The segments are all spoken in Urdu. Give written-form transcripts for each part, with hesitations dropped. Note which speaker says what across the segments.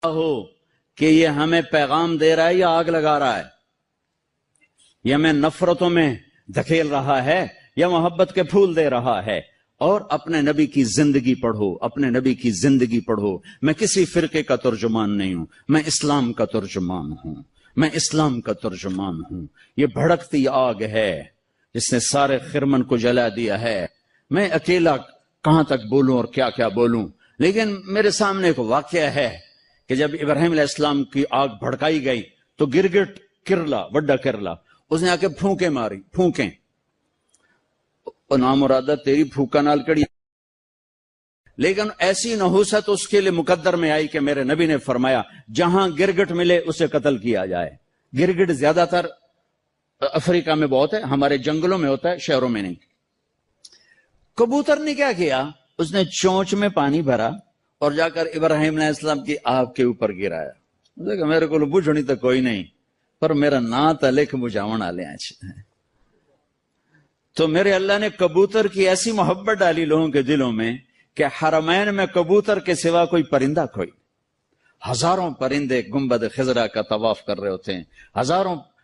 Speaker 1: ہو کہ یہ ہمیں پیغام دے رہا ہے یا آگ لگا رہا ہے، یہ ہمیں نفرتوں میں دھکیل رہا ہے یا محبت کے پھول دے رہا ہے۔ اور اپنے نبی کی زندگی پڑھو، اپنے نبی کی زندگی پڑھو۔ میں کسی فرقے کا ترجمان نہیں ہوں، میں اسلام کا ترجمان ہوں، میں اسلام کا ترجمان ہوں۔ یہ بھڑکتی آگ ہے جس نے سارے خرمن کو جلا دیا ہے۔ میں اکیلا کہاں تک بولوں اور کیا کیا بولوں، لیکن میرے سامنے ایک واقعہ ہے کہ جب ابراہیم علیہ السلام کی آگ بھڑکائی گئی تو گرگٹ کرلا، وڈا کرلا، اس نے آ کے پھونکے ماری، پھونکیں، نامرادہ تیری پھوکا نال کڑی، لیکن ایسی نحوست اس کے لیے مقدر میں آئی کہ میرے نبی نے فرمایا جہاں گرگٹ ملے اسے قتل کیا جائے۔ گرگٹ زیادہ تر افریقہ میں بہت ہے، ہمارے جنگلوں میں ہوتا ہے، شہروں میں نہیں۔ کبوتر نے کیا کیا، اس نے چونچ میں پانی بھرا اور جا کر ابراہیم علیہ السلام کی آگ کے اوپر گرایا۔ میرے کو بجھنی تو کوئی نہیں، پر میرا نا تلک بجھاون آلے آج۔ تو میرے اللہ نے کبوتر کی ایسی محبت ڈالی لوگوں کے دلوں میں کہ حرمین میں کبوتر کے سوا کوئی پرندہ کوئی، ہزاروں پرندے گنبد خضرا کا طواف کر رہے ہوتے ہیں،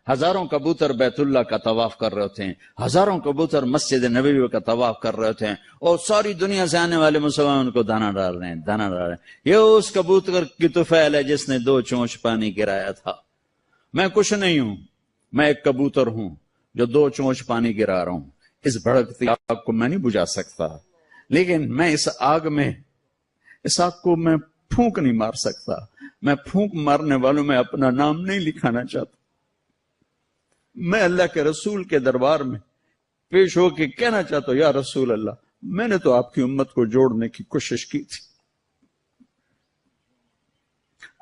Speaker 1: ہزاروں کبوتر بیت اللہ کا طواف کر رہے ہوتے ہیں، ہزاروں کبوتر مسجد نبوی کا طواف کر رہے ہوتے ہیں، اور ساری دنیا سے آنے والے مسلمان ان کو دانا ڈال رہے ہیں، دانا ڈال رہے ہیں۔ یہ اس کبوتر کی طفیل ہے جس نے 2 چونچ پانی گرایا تھا۔ میں کچھ نہیں ہوں، میں ایک کبوتر ہوں جو 2 چونچ پانی گرا رہا ہوں۔ اس بھڑکتی آگ کو میں نہیں بجھا سکتا، لیکن میں اس آگ کو میں پھونک نہیں مار سکتا۔ میں پھونک مارنے والوں میں اپنا نام نہیں لکھانا چاہتا۔ میں اللہ کے رسول کے دربار میں پیش ہو کے کہنا چاہتا ہوں، یا رسول اللہ، میں نے تو آپ کی امت کو جوڑنے کی کوشش کی تھی،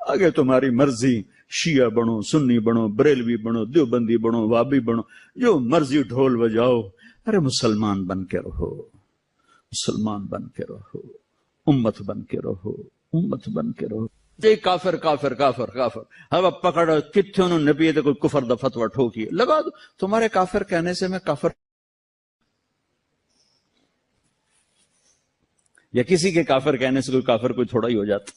Speaker 1: آگے تمہاری مرضی، شیعہ بنو، سنی بنو، بریلوی بنو، دیوبندی بنو، وابی بنو، جو مرضی ڈھول بجاؤ، ارے مسلمان بن کے رہو، مسلمان بن کے رہو، امت بن کے رہو، امت بن کے رہو۔ جی کافر کافر کافر کافر، اب پکڑ کتنے انہوں نے نبی کوئی کفر دا فتوہ ٹھوکی لگا دو۔ تمہارے کافر کہنے سے میں کافر، یا کسی کے کافر کہنے سے کوئی کافر کوئی تھوڑا ہی ہو جاتا۔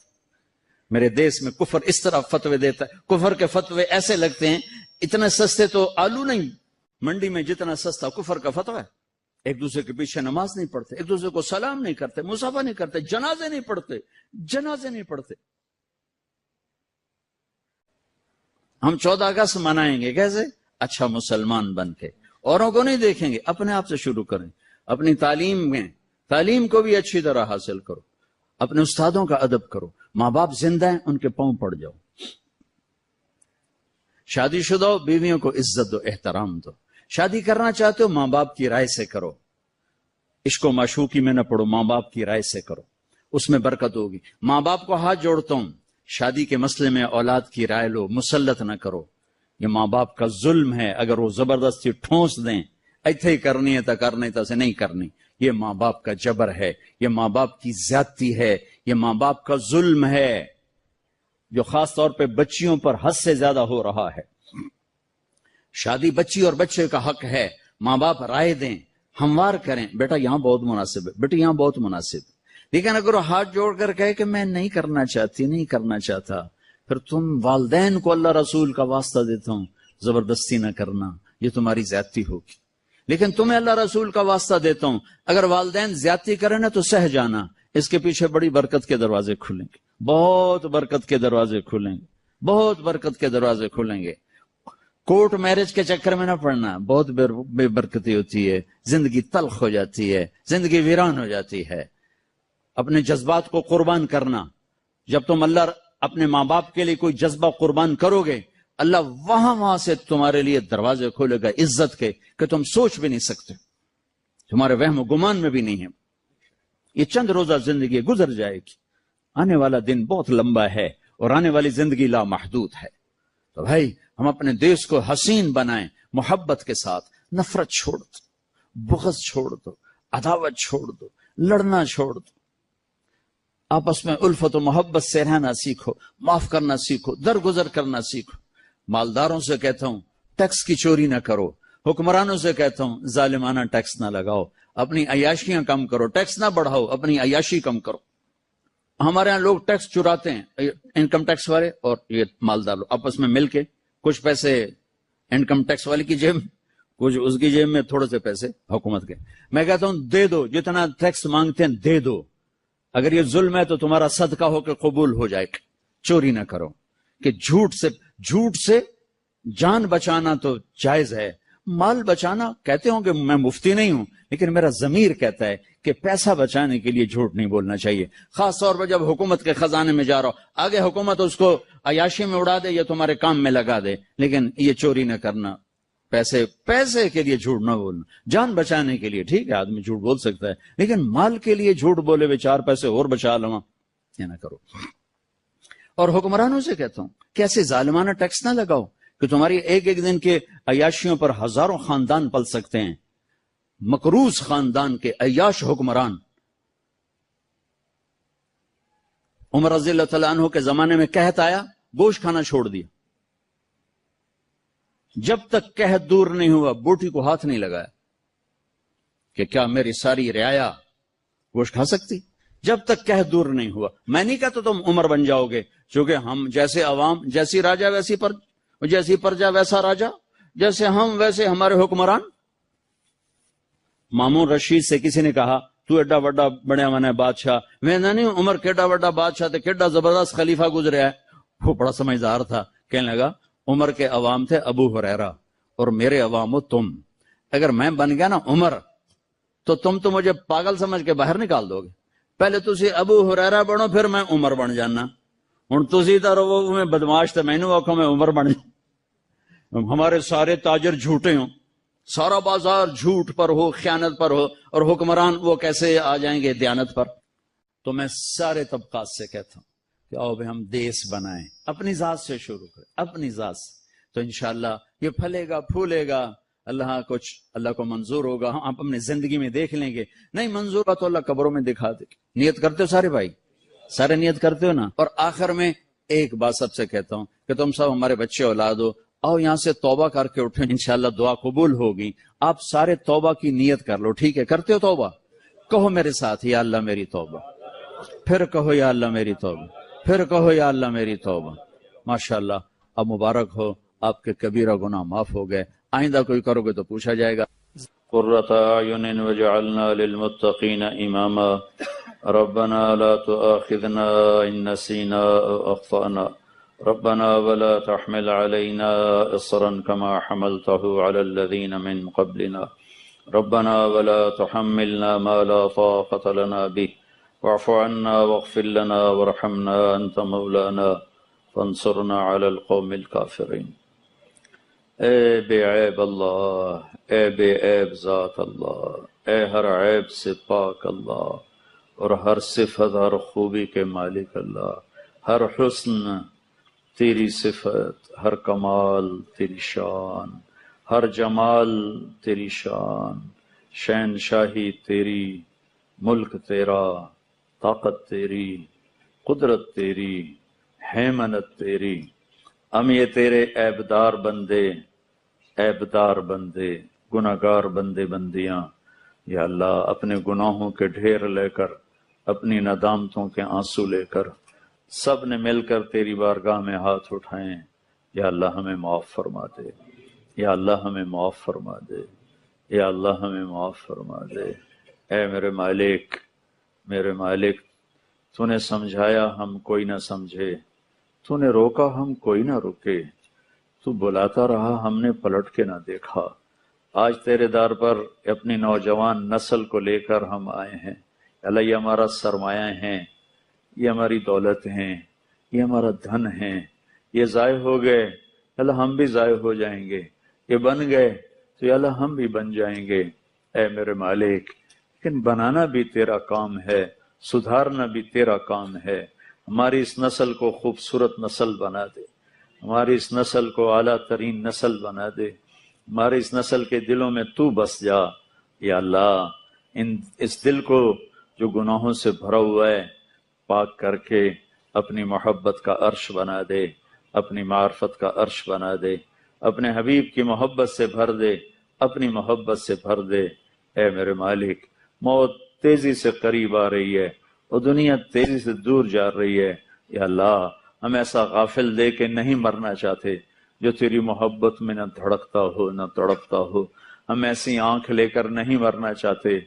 Speaker 1: میرے دیش میں کفر اس طرح فتوے دیتا ہے، کفر کے فتوے ایسے لگتے ہیں اتنے سستے تو آلو نہیں منڈی میں جتنا سستا کفر کا فتوہ ہے۔ ایک دوسرے کے پیچھے نماز نہیں پڑھتے، ایک دوسرے کو سلام نہیں کرتے، مصافحہ نہیں کرتے، جنازے نہیں پڑھتے۔ ہم 14 اگست منائیں گے کیسے؟ اچھا مسلمان بن کے، اوروں کو نہیں دیکھیں گے، اپنے آپ سے شروع کریں۔ اپنی تعلیم کو بھی اچھی طرح حاصل کرو، اپنے استادوں کا ادب کرو، ماں باپ زندہ ہیں ان کے پاؤں پڑ جاؤ، شادی شدہ بیویوں کو عزت دو، احترام دو، شادی کرنا چاہتے ہو ماں باپ کی رائے سے کرو، عشق و معشوقی میں نہ پڑو، ماں باپ کی رائے سے کرو، اس میں برکت ہوگی۔ ماں باپ کو ہاتھ جوڑتا ہوں، شادی کے مسئلے میں اولاد کی رائے لو، مسلط نہ کرو، یہ ماں باپ کا ظلم ہے۔ اگر وہ زبردستی ٹھونس دیں ایتھے ہی کرنی ہے تو کرنی، تو سے نہیں کرنی، یہ ماں باپ کا جبر ہے، یہ ماں باپ کی زیادتی ہے، یہ ماں باپ کا ظلم ہے جو خاص طور پہ بچیوں پر حد سے زیادہ ہو رہا ہے۔ شادی بچی اور بچے کا حق ہے، ماں باپ رائے دیں، ہموار کریں، بیٹا یہاں بہت مناسب ہے، بیٹی یہاں بہت مناسب ہے۔ لیکن اگر وہ ہاتھ جوڑ کر کہے کہ میں نہیں کرنا چاہتی، نہیں کرنا چاہتا، پھر تم والدین کو اللہ رسول کا واسطہ دیتا ہوں زبردستی نہ کرنا، یہ تمہاری زیادتی ہوگی۔ لیکن تمہیں اللہ رسول کا واسطہ دیتا ہوں، اگر والدین زیادتی کریں نا تو سہ جانا، اس کے پیچھے بڑی برکت کے دروازے کھلیں گے، بہت برکت کے دروازے کھلیں گے، بہت برکت کے دروازے کھلیں گے۔ کورٹ میرج کے چکر میں نہ پڑنا، بہت بے برکتی ہوتی ہے، زندگی تلخ ہو جاتی ہے، زندگی ویران ہو جاتی ہے۔ اپنے جذبات کو قربان کرنا، جب تم اللہ اپنے ماں باپ کے لیے کوئی جذبہ قربان کرو گے، اللہ وہاں سے تمہارے لیے دروازے کھولے گا عزت کے کہ تم سوچ بھی نہیں سکتے، تمہارے وہم و گمان میں بھی نہیں ہے۔ یہ چند روزہ زندگی گزر جائے گی، آنے والا دن بہت لمبا ہے اور آنے والی زندگی لامحدود ہے۔ تو بھائی ہم اپنے دیش کو حسین بنائیں، محبت کے ساتھ، نفرت چھوڑ دو، بغض چھوڑ دو، عداوت چھوڑ دو، لڑنا چھوڑ دو، آپس میں الفت و محبت سے رہنا سیکھو، معاف کرنا سیکھو، درگزر کرنا سیکھو۔ مالداروں سے کہتا ہوں ٹیکس کی چوری نہ کرو، حکمرانوں سے کہتا ہوں ظالمانہ ٹیکس نہ لگاؤ، اپنی عیاشیاں کم کرو، ٹیکس نہ بڑھاؤ، اپنی عیاشی کم کرو۔ ہمارے ہاں لوگ ٹیکس چراتے ہیں، انکم ٹیکس والے اور یہ مالدار لوگ آپس میں مل کے، کچھ پیسے انکم ٹیکس والے کی جیب، کچھ اس کی جیب میں، تھوڑے سے پیسے حکومت کے۔ میں کہتا ہوں دے دو، جتنا ٹیکس مانگتے ہیں دے دو، اگر یہ ظلم ہے تو تمہارا صدقہ ہو کے قبول ہو جائے، چوری نہ کرو، کہ جھوٹ سے جان بچانا تو جائز ہے، مال بچانا کہتے ہوں کہ میں مفتی نہیں ہوں، لیکن میرا ضمیر کہتا ہے کہ پیسہ بچانے کے لیے جھوٹ نہیں بولنا چاہیے، خاص طور پر جب حکومت کے خزانے میں جا رہا ہو، آگے حکومت اس کو عیاشی میں اڑا دے یا تمہارے کام میں لگا دے، لیکن یہ چوری نہ کرنا، پیسے کے لیے جھوٹ نہ بولنا، جان بچانے کے لیے ٹھیک ہے آدمی جھوٹ بول سکتا ہے، لیکن مال کے لیے جھوٹ بولے ہوئے 4 پیسے اور بچا لوں، یہ نہ کرو۔ اور حکمرانوں سے کہتا ہوں کہ ایسے ظالمانہ ٹیکس نہ لگاؤ کہ تمہاری ایک ایک دن کے عیاشیوں پر ہزاروں خاندان پل سکتے ہیں، مقروض خاندان کے عیاش حکمران۔ عمر رضی اللہ تعالیٰ عنہ کے زمانے میں قحط آیا، گوشت کھانا چھوڑ دیا، جب تک قحط دور نہیں ہوا بوٹی کو ہاتھ نہیں لگایا کہ کیا میری ساری رعایا گوشت کھا سکتی، جب تک قحط دور نہیں ہوا۔ میں نہیں کہتا تم عمر بن جاؤ گے، چونکہ ہم جیسے عوام، جیسی راجا ویسی جیسی پرجا ویسا راجا، جیسے ہم ویسے ہمارے حکمران۔ مامون رشید سے کسی نے کہا تو ایڈا وڈا بڑا من ہے بادشاہ، میں نہیں عمر کیڈا وڈا بادشاہ تھے، کیڈا زبردست خلیفہ گزریا ہے۔ وہ بڑا سمجھدار تھا، کہنے لگا عمر کے عوام تھے ابو ہریرہ اور میرے عوام ہو تم، اگر میں بن گیا نا عمر تو تم تو مجھے پاگل سمجھ کے باہر نکال دو گے، پہلے تسی ابو ہریرہ بنو پھر میں عمر بن جانا، ہوں تسی تو رو میں بدماش تھے، میں نے آخو میں عمر بن جانا۔ ہمارے سارے تاجر جھوٹے ہوں، سارا بازار جھوٹ پر ہو، خیانت پر ہو، اور حکمران وہ کیسے آ جائیں گے دیانت پر؟ تو میں سارے طبقات سے کہتا ہوں کہ آؤ بھائی ہم دیس بنائیں، اپنی ذات سے شروع کریں، اپنی ذات سے، تو انشاءاللہ یہ پھلے گا پھولے گا، اللہ کو منظور ہوگا، ہم اپنی زندگی میں دیکھ لیں گے، نہیں منظور ہوا تو اللہ قبروں میں دکھا دے۔ نیت کرتے ہو سارے بھائی، سارے نیت کرتے ہو نا؟ اور آخر میں ایک بات سب سے کہتا ہوں کہ تم سب ہمارے بچے اولاد ہو، آؤ یہاں سے توبہ کر کے اٹھیں، انشاءاللہ دعا قبول ہوگی۔ آپ سارے توبہ کی نیت کر لو، ٹھیک ہے؟ کرتے ہو توبہ؟ کہو میرے ساتھ یا اللہ میری توبہ، پھر کہو یا اللہ میری توبہ، پھر کہو یا اللہ میری توبہ۔ ماشاءاللہ، اب مبارک ہو، آپ کے کبیرہ گناہ معاف ہو گئے، آئندہ کوئی کرو گے تو پوچھا جائے گا۔ قرۃ اعین وجعلنا للمتقین اماما ربنا لا تؤاخذنا ان نسینا او اخطأنا ربنا ولا تحمل علينا اصرا كما حملته على الذين من قبلنا ربنا ولا تحملنا ما لا طاقة لنا به واعف عنا واغفر لنا وارحمنا انت مولانا فانصرنا على القوم الكافرين۔ اے بے عیب اللہ، اے بے عیب ذات اللہ، اے ہر عیب سے پاک اللہ، اور ہر صفت ہر خوبی کے مالک اللہ، ہر حسن تیری صفت، ہر کمال تیری شان، ہر جمال تیری شان، شہنشاہی تیری، ملک تیرا، طاقت تیری، قدرت تیری، حیمنت تیری۔ ہم یہ تیرے عیبدار بندے، گناہگار بندے بندیاں، یا اللہ اپنے گناہوں کے ڈھیر لے کر، اپنی ندامتوں کے آنسو لے کر، سب نے مل کر تیری بارگاہ میں ہاتھ اٹھائیں، یا اللہ ہمیں معاف فرما دے، یا اللہ ہمیں معاف فرما دے، یا اللہ ہمیں معاف فرما دے۔ اے میرے مالک، تو نے سمجھایا ہم کوئی نہ سمجھے، تو نے روکا ہم کوئی نہ رکے، تو بلاتا رہا ہم نے پلٹ کے نہ دیکھا۔ آج تیرے در پر اپنی نوجوان نسل کو لے کر ہم آئے ہیں، اللہ یہ ہمارا سرمایہ ہیں، یہ ہماری دولت ہیں، یہ ہمارا دھن ہیں، یہ ضائع ہو گئے اللہ ہم بھی ضائع ہو جائیں گے، یہ بن گئے تو یا اللہ ہم بھی بن جائیں گے۔ اے میرے مالک، لیکن بنانا بھی تیرا کام ہے، سدھارنا بھی تیرا کام ہے۔ ہماری اس نسل کو خوبصورت نسل بنا دے، ہماری اس نسل کو اعلیٰ ترین نسل بنا دے، ہمارے اس نسل کے دلوں میں تو بس جا یا اللہ۔ اس دل کو جو گناہوں سے بھرا ہوا ہے پاک کر کے اپنی محبت کا عرش بنا دے، اپنی معرفت کا عرش بنا دے، اپنے حبیب کی محبت سے بھر دے، اپنی محبت سے بھر دے۔ اے میرے مالک، موت تیزی سے قریب آ رہی ہے، اور دنیا تیزی سے دور جا رہی ہے. یا اللہ ہم ایسا غافل دے کے نہیں مرنا چاہتے جو تیری محبت میں نہ دھڑکتا ہو نہ تڑپتا ہو. ہم ایسی آنکھ لے کر نہیں مرنا چاہتے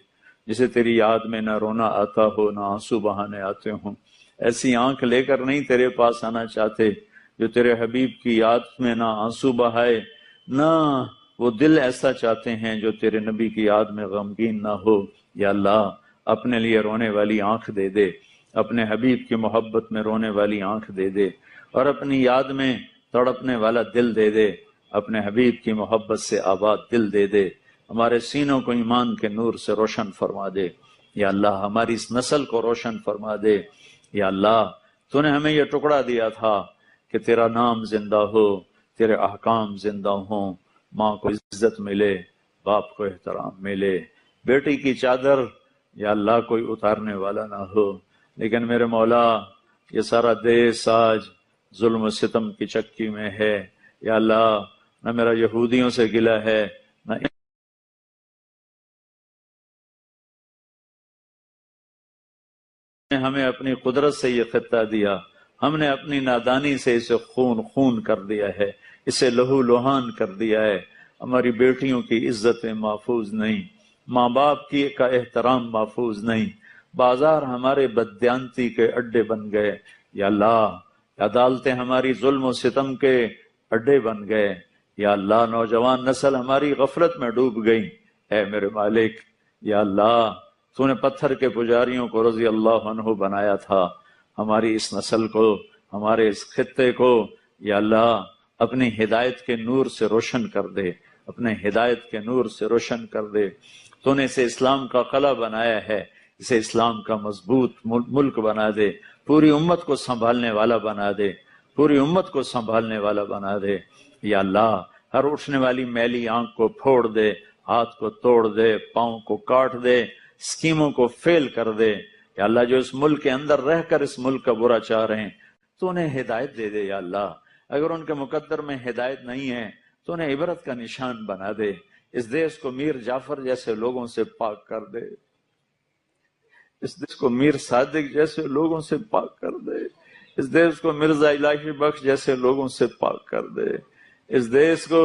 Speaker 1: جسے تیری یاد میں نہ رونا آتا ہو نہ آنسو بہانے آتے ہوں. ایسی آنکھ لے کر نہیں تیرے پاس آنا چاہتے جو تیرے حبیب کی یاد میں نہ آنسو بہائے، نہ وہ دل ایسا چاہتے ہیں جو تیرے نبی کی یاد میں غمگین نہ ہو. یا اللہ اپنے لیے رونے والی آنکھ دے دے، اپنے حبیب کی محبت میں رونے والی آنکھ دے دے، اور اپنی یاد میں تڑپنے والا دل دے دے. اپنے حبیب کی محبت سے آباد دل دے دے. ہمارے سینوں کو ایمان کے نور سے روشن فرما دے. یا اللہ ہماری اس نسل کو روشن فرما دے. یا اللہ تو نے ہمیں یہ ٹکڑا دیا تھا کہ تیرا نام زندہ ہو، تیرے احکام زندہ ہوں، ماں کو عزت ملے، باپ کو احترام ملے. بیٹی کی چادر یا اللہ کوئی اتارنے والا نہ ہو. لیکن میرے مولا یہ سارا دیس آج ظلم و ستم کی چکی میں ہے. یا اللہ نہ میرا یہودیوں سے گلہ ہے، نہ ہمیں اپنی قدرت سے یہ خطہ دیا، ہم نے اپنی نادانی سے اسے خون کر دیا ہے، اسے لہو لہان کر دیا ہے. ہماری بیٹیوں کی عزتیں محفوظ نہیں، ماں باپ کی کا احترام محفوظ نہیں. بازار ہمارے بددیانتی کے اڈے بن گئے. یا اللہ عدالتیں ہماری ظلم و ستم کے اڈے بن گئے. یا اللہ نوجوان نسل ہماری غفلت میں ڈوب گئی. اے میرے مالک یا اللہ تو نے پتھر کے پجاریوں کو رضی اللہ عنہ بنایا تھا. ہماری اس نسل کو، ہمارے اس خطے کو یا اللہ اپنی ہدایت کے نور سے روشن کر دے، اپنے ہدایت کے نور سے روشن کر دے. تو نے اسے اسلام کا قلعہ بنایا ہے، اسے اسلام کا مضبوط ملک بنا دے. پوری امت کو سنبھالنے والا بنا دے، پوری امت کو سنبھالنے والا بنا دے. یا اللہ ہر اٹھنے والی میلی آنکھ کو پھوڑ دے، ہاتھ کو توڑ دے، پاؤں کو کاٹ دے، اسکیموں کو فیل کر دے. یا اللہ جو اس ملک کے اندر رہ کر اس ملک کا برا چاہ رہے ہیں تو انہیں ہدایت دے دے. یا اللہ اگر ان کے مقدر میں ہدایت نہیں ہے تو انہیں عبرت کا نشان بنا دے. اس دیش کو میر جعفر جیسے لوگوں سے پاک کر دے، اس دیش کو میر صادق جیسے لوگوں سے پاک کر دے، اس دیش کو مرزا الہی بخش جیسے لوگوں سے پاک کر دے، اس دیش کو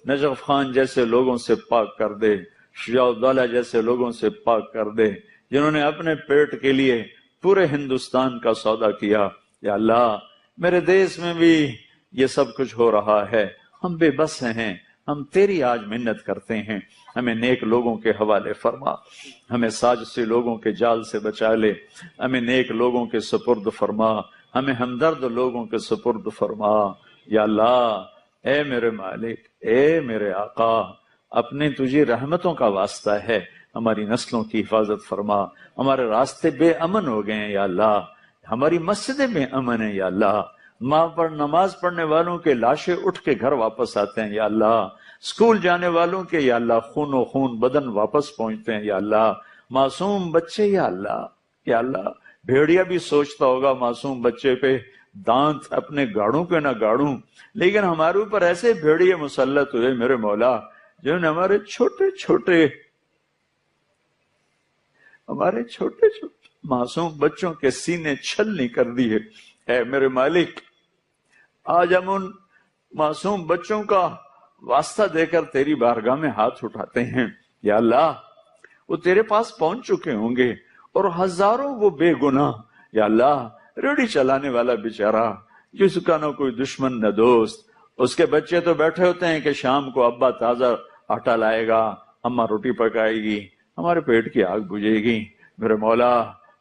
Speaker 1: نجف خان جیسے لوگوں سے پاک کر دے، شجاع الدولہ جیسے لوگوں سے پاک کر دے جنہوں نے اپنے پیٹ کے لیے پورے ہندوستان کا سودا کیا. یا اللہ میرے دیش میں بھی یہ سب کچھ ہو رہا ہے، ہم بے بس ہیں، ہم تیری آج منت کرتے ہیں. ہمیں نیک لوگوں کے حوالے فرما، ہمیں سازشی لوگوں کے جال سے بچا لے، ہمیں نیک لوگوں کے سپرد فرما، ہمیں ہمدرد لوگوں کے سپرد فرما. یا اللہ اے میرے مالک، اے میرے آقا، اپنے تجھے رحمتوں کا واسطہ ہے، ہماری نسلوں کی حفاظت فرما. ہمارے راستے بے امن ہو گئے ہیں یا اللہ، ہماری مسجدیں بے امن ہیں یا اللہ، ماں پر نماز پڑھنے والوں کے لاشیں اٹھ کے گھر واپس آتے ہیں یا اللہ، اسکول جانے والوں کے یا اللہ خون و خون بدن واپس پہنچتے ہیں یا اللہ، معصوم بچے یا اللہ بھیڑیا بھی سوچتا ہوگا معصوم بچے پہ دانت اپنے گاڑوں پہ نہ گاڑوں، لیکن ہمارے اوپر ایسے بھیڑیے مسلط ہوئے میرے مولا جنہوں نے ہمارے چھوٹے چھوٹے معصوم بچوں کے سینے چھلنی کر دیے. اے میرے مالک آج ہم ان معصوم بچوں کا واسطہ دے کر تیری بارگاہ میں ہاتھ اٹھاتے ہیں. یا اللہ وہ تیرے پاس پہنچ چکے ہوں گے اور ہزاروں وہ بے گناہ یا اللہ ریڑھی چلانے والا بیچارہ جس کا نہ کوئی دشمن نہ دوست، اس کے بچے تو بیٹھے ہوتے ہیں کہ شام کو ابا تازہ آٹا لائے گا، اماں روٹی پکائے گی، ہمارے پیٹ کی آگ بجھے گی. میرے مولا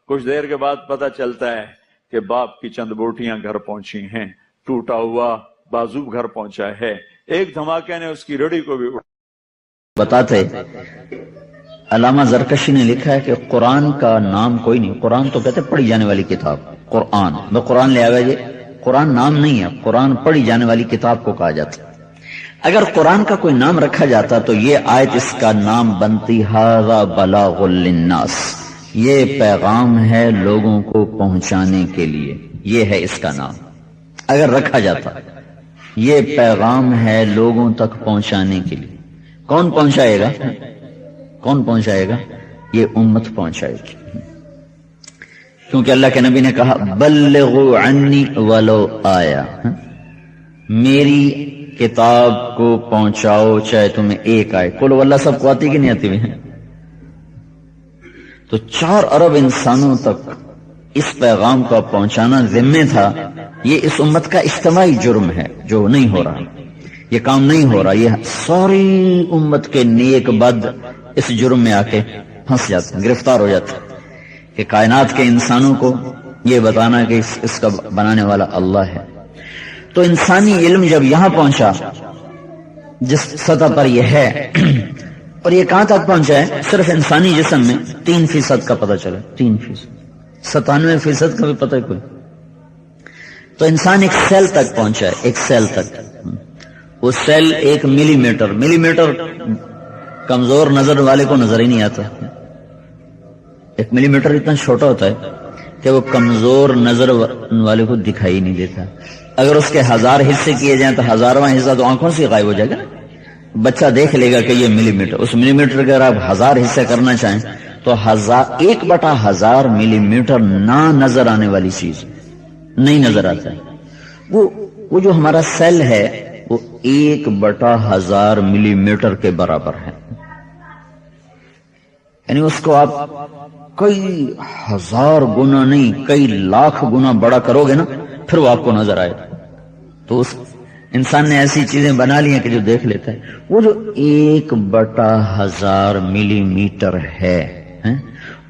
Speaker 1: کچھ دیر کے بعد پتہ چلتا ہے کہ باپ کی چند بوٹیاں گھر پہنچی ہیں، ٹوٹا ہوا بازو گھر پہنچا ہے، ایک دھماکے نے اس کی ریڑھی کو بھی
Speaker 2: بتاتے. علامہ زرکشی نے لکھا ہے کہ قرآن کا نام کوئی نہیں، قرآن تو کہتے پڑھی جانے والی کتاب، قرآن میں قرآن لے آوے جی، قرآن نام نہیں ہے، قرآن پڑھی جانے والی کتاب کو کہا جاتا. اگر قرآن کا کوئی نام رکھا جاتا تو یہ آیت اس کا نام بنتی ھذا بلاغ للناس، یہ پیغام ہے لوگوں کو پہنچانے کے لیے، یہ ہے اس کا نام. اگر رکھا جاتا یہ پیغام ہے لوگوں تک پہنچانے کے لیے. کون پہنچائے گا؟ کون پہنچائے گا؟ یہ امت پہنچائے گی. کیونکہ اللہ کے نبی نے کہا بلغوا عنی ولو آیا، میری کتاب کو پہنچاؤ چاہے تمہیں ایک آئے۔ قل واللہ سب کو آتی کہ نہیں آتی ہوئی؟ تو 4 ارب انسانوں تک اس پیغام کا پہنچانا ذمہ تھا۔ یہ اس امت کا اجتماعی جرم ہے جو نہیں ہو رہا، یہ کام نہیں ہو رہا۔ یہ ساری امت کے نیک بد اس جرم میں آ کے پھنس جاتے ہیں، گرفتار ہو جاتے ہیں کہ کائنات کے انسانوں کو یہ بتانا کہ اس کا بنانے والا اللہ ہے۔ تو انسانی علم جب یہاں پہنچا جس سطح پر یہ ہے، اور یہ کہاں تک پہنچا ہے؟ صرف انسانی جسم میں 3% کا پتہ چلا، 3%، 97% کا بھی پتہ ہے کوئی؟ تو انسان ایک سیل تک پہنچا ہے، ایک سیل تک۔ وہ سیل 1 ملی میٹر کمزور نظر والے کو نظر ہی نہیں آتا۔ 1 ملی میٹر اتنا چھوٹا ہوتا ہے کہ وہ کمزور نظر والے کو دکھائی نہیں دیتا۔ اگر اس کے 1000 حصے کیے جائیں تو 1000واں حصہ تو آنکھوں سے غائب ہو جائے گا۔ بچہ دیکھ لے گا کہ یہ ملی میٹر، اس ملی میٹر کے اگر آپ 1000 حصے کرنا چاہیں تو 1/1000 ملی میٹر نہ نظر آنے والی چیز نہیں نظر آتا ہے۔ وہ جو ہمارا سیل ہے وہ 1/1000 ملی میٹر کے برابر ہے، یعنی اس کو آپ کئی 1000 گنا نہیں، کئی لاکھ گنا بڑا کرو گے نا، پھر وہ آپ کو نظر آئے۔ تو اس انسان نے ایسی چیزیں بنا لی ہیں کہ جو دیکھ لیتا ہے۔ وہ جو 1/1000 ملی میٹر ہے،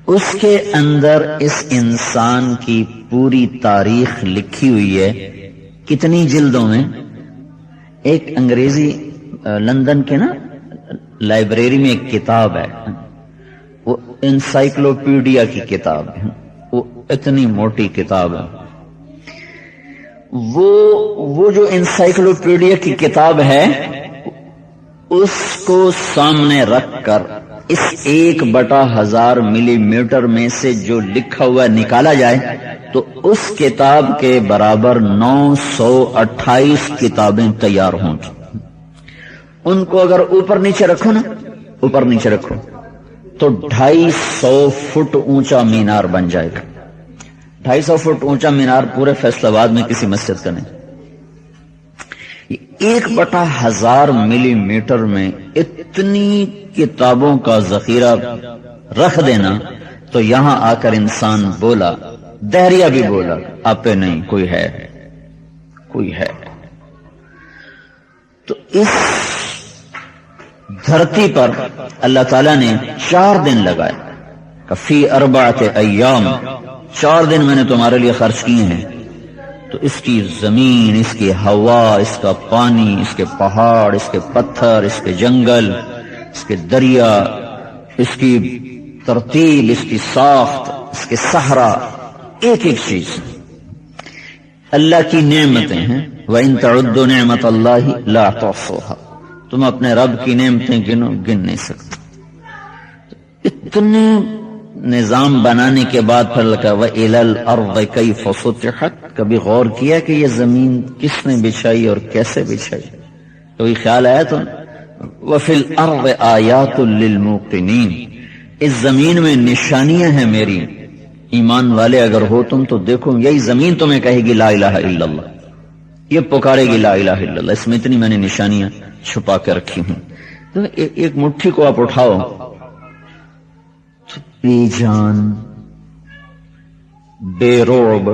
Speaker 2: اس کے اندر اس انسان کی پوری تاریخ لکھی ہوئی ہے۔ کتنی جلدوں میں؟ ایک انگریزی لندن کے نا لائبریری میں ایک کتاب ہے، وہ انسائکلوپیڈیا کی کتاب ہے، وہ اتنی موٹی کتاب ہے۔ وہ جو انسائکلوپیڈیا کی کتاب ہے اس کو سامنے رکھ کر اس 1/1000 ملی میٹر میں سے جو لکھا ہوا نکالا جائے تو اس کتاب کے برابر 928 کتابیں تیار ہوں گی۔ ان کو اگر اوپر نیچے رکھو نا، اوپر نیچے رکھو تو 250 فٹ اونچا مینار بن جائے گا۔ 250 فٹ اونچا مینار پورے فیصل آباد میں کسی مسجد کا نہیں۔ 1/1000 ملی میٹر میں اتنی کتابوں کا ذخیرہ رکھ دینا، تو یہاں آ کر انسان بولا، دہریہ بھی بولا، آپ پہ نہیں، کوئی ہے، کوئی ہے۔ تو اس دھرتی پر اللہ تعالیٰ نے 4 دن لگائے، فی 4 ایام، 4 دن میں نے تمہارے لیے خرچ کیے ہیں۔ تو اس کی زمین، اس کی ہوا، اس کا پانی، اس کے پہاڑ، اس کے پتھر، اس کے جنگل، اس کے دریا، اس کی ترتیب، اس کی ساخت، اس کے صحرا، ایک ایک چیز اللہ کی نعمتیں ہیں۔ وَإِن تَعُدُّوا نِعْمَةَ اللَّهِ لَا تُحْصُوهَا، تم اپنے رب کی نعمتیں گنو، گن نہیں سکتے۔ اتنے نظام بنانے کے بعد پھر لکھا وَإِلَى الْأَرْضِ كَيْفَ سُطِحَتْ، کبھی غور کیا کہ یہ زمین کس نے بچھائی اور کیسے بچھائی؟ کوئی خیال آیا تو وَفِي الْأَرْضِ آيَاتٌ لِلْمُوقِنِينَ، اس زمین میں نشانیاں ہیں میری، ایمان والے اگر ہو تم تو دیکھو، یہی زمین تمہیں کہے گی لا الہ الا اللہ، یہ پکارے گی لا الہ الا اللہ، اس میں اتنی میں نے نشانیاں چھپا کے رکھی ہوں۔ تو ایک مٹھی کو آپ اٹھاؤ، بے جان، بے رعب،